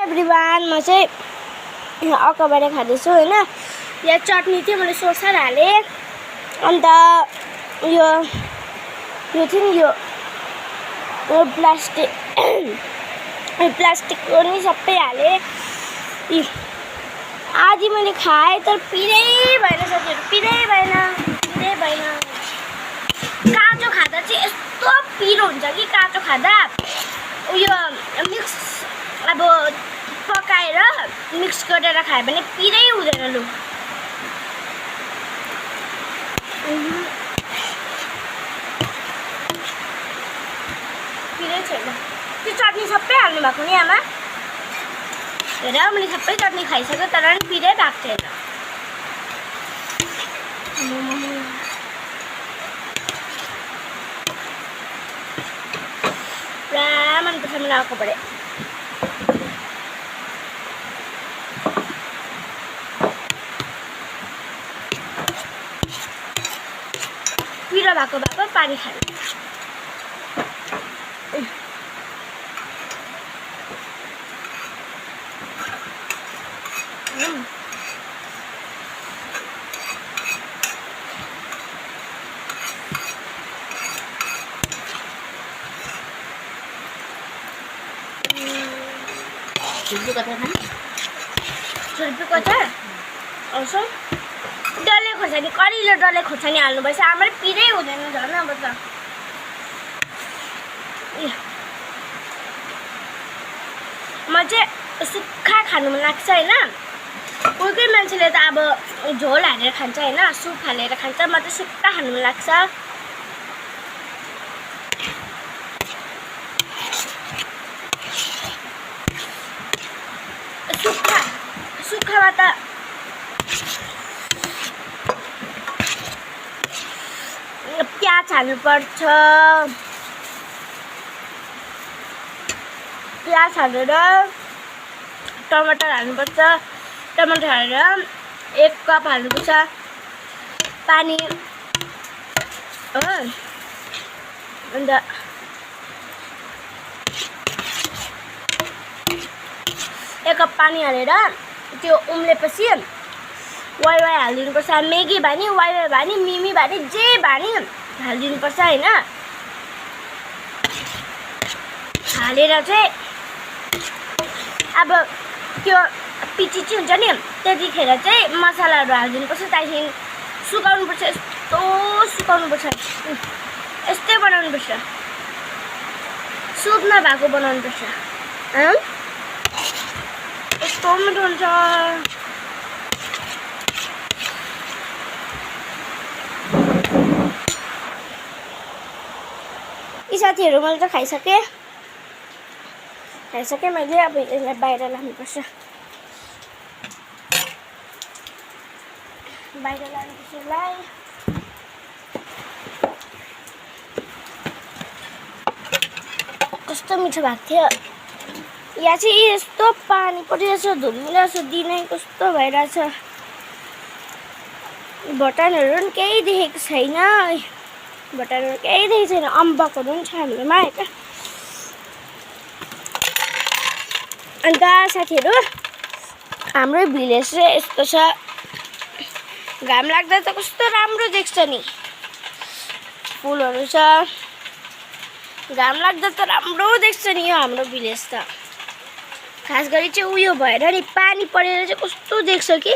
Everyone म चाहिँ अकबाट खाँदैछु हैन। यहाँ चटनी थियो मैले सोर्सर हाले अन्त यो प्लास्टिकको नि सबै हाले। आधी मैले खाएँ तर पिरै भएन साथीहरु, पिरै भएन। काँचो खाँदा चाहिँ यस्तो पिरो हुन्छ कि काँचो खाँदा उयो मिक्स अब पकाएर मिक्स गरेर खायो भने पिरै हुँदैन। लु पिरै छैन। त्यो चटनी सबै हाल्नु भएको नि आमा। हेर मैले सबै चटनी खाइसक्यो तर पनि पिरै भएको छैन। पुरा मनपर्छ मलाई अकबाट। पिरो भएको पानी खानु। छुर्पीको अचार औसो डल्ले खोर्सानी, कलिलो डल्ले खोर्सानी हाल्नुपर्छ। आमाले पिरै हुँदैन झन् अब त। म चाहिँ सुक्खा खानु मन लाग्छ हैन। कोही मान्छेले त अब झोल हालेर खान्छ हैन, सुप हालेर खान्छ। म चाहिँ सुक्खा खानु मन लाग्छ। सुक्खामा त प्याज हाल्नुपर्छ। प्याज हालेर टमाटर हाल्नुपर्छ। टमाटर हालेर 1 कप हाल्नुपर्छ पानी हो। अन्त 1 कप पानी हालेर त्यो उम्लेपछि वाइ हालिदिनुपर्छ। मैगी भानी, वाइ भानी, मिमी भानी, जे भानी हालिदिनुपर्छ हैन। हालेर चाहिँ अब त्यो पिचिची हुन्छ नि त्यतिखेर चाहिँ मसलाहरू हालिदिनुपर्छ। त्यहाँदेखि सुकाउनुपर्छ। यस्तो सुकाउनुपर्छ। यस्तै बनाउनुपर्छ। सुप नभएको बनाउनुपर्छ। यस्तो मिठो हुन्छ। यी साथीहरू मैले त खाइसकेँ मैले। अब यसलाई बाहिर लानुपर्छ। यसलाई कस्तो मिठो भएको थियो। यहाँ चाहिँ यस्तो पानी परिरहेछ, धुम्मिरहेछ, दिनै कस्तो भइरहेछ। भटानहरू पनि केही देखेको छैन। अम्बकहरू पनि छ हाम्रोमा हैन। अन्त साथीहरू हाम्रो भिलेज चाहिँ यस्तो छ। घाम लाग्दा त कस्तो राम्रो देख्छ नि। फुलहरू छ। घाम लाग्दा त राम्रो देख्छ नि यो हाम्रो भिलेज त। खास गरी चाहिँ उयो भएर नि पानी परेर चाहिँ कस्तो देख्छ कि।